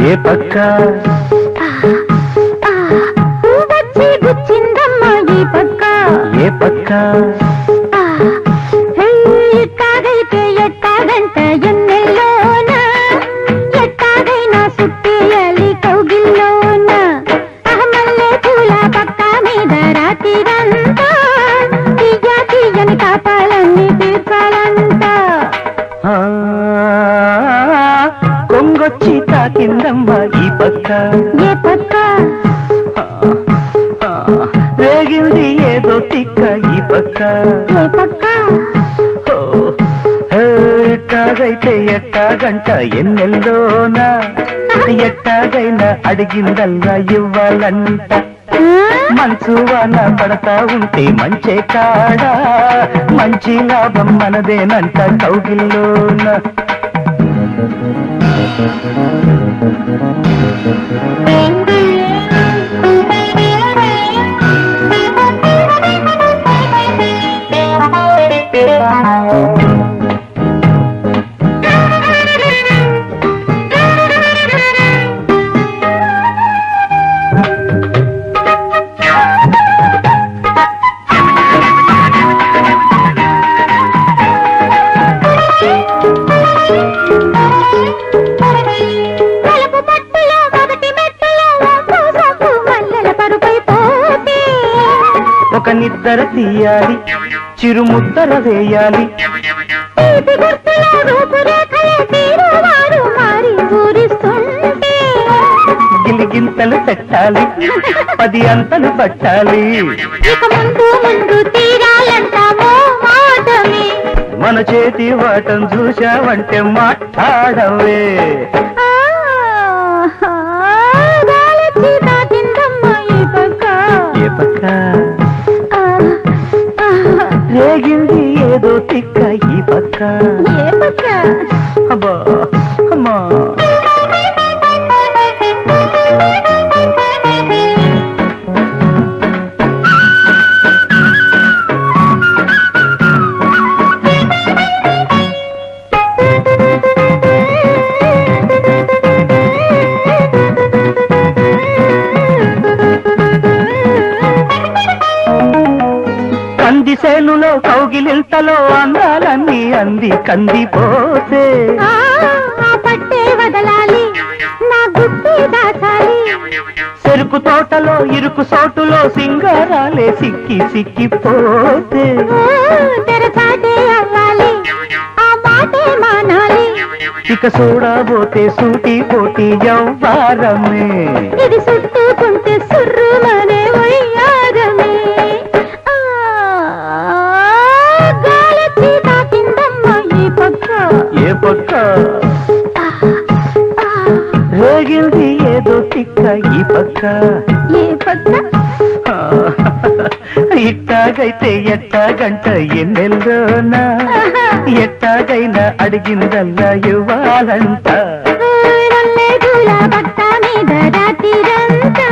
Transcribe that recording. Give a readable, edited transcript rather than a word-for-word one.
ఏ పక్క వచ్చి గుచ్చిందమ్మా ఈ పక్క ఏ పక్క ఎట్టాగైతే ఎట్టాగంట ఎన్నెల్లోన ఎట్టాగైనా సుట్టేయాలి కౌగిల్లోన మల్లె పూల పక్క మీద రాత్రిరంతా తీయ తీయని కాపాలన్నీ తీర్చాలంట కొంగొచ్చి తాకిందమ్మా ఈ పక్క ఏ పక్క రేగింది ఏదో తిక్క ఈ పక్క ఏ పక్క ఎట్టాగైతే ఎట్టాగంట ఎన్నెల్లోనా ఎట్టాగైనా అడిగిందల్లా ఇవ్వాలంట మంచు వాన పడతా ఉంటే మంచే కాడా మంచి లాభం మనదేనంట కౌగిల్లోన ఒక నిద్ర తీయాలి చిరుముద్దర వేయాలి గిలిగింతలు పెట్టాలి 10 అంతలు పట్టాలి మన చేతి వాటం చూశావంటే మాట్లాడవే ఏ పక్క రేగింది ఏదో తిక్క ఈ పక్క ఏ పక్క అబ్బా అమ్మా కందిసేనులో కౌగిలింతలో అందాలన్నీ అంది కందిపోతే పట్టే వదలాలి నా గుట్టి దాచాలి చెరుకు తోటలో ఇరుకు సోటులో సింగారాలే సిక్కి సిక్కిపోతే తెరచాటే అవ్వాలి ఆ మాటే మానాలి ఇక చూడబోతే సూటి పోటీ యవ్వారమే ఇది చుట్టుకుంటే సుర్రుమనే వయ్యారమే గాలొచ్చి తాకిందమ్మా ఈ పక్క ఏ పక్క రేగింది ఏదో తిక్క ఈ పక్క ఏ పక్క ఇట్టాగైతే ఎట్టాగంట ఎన్నెల్లోనా ఎట్టాగైనా అడిగిందల్లా ఇవ్వాలంట నల్లే పూల పట్ట మీద రాత్రిరంతా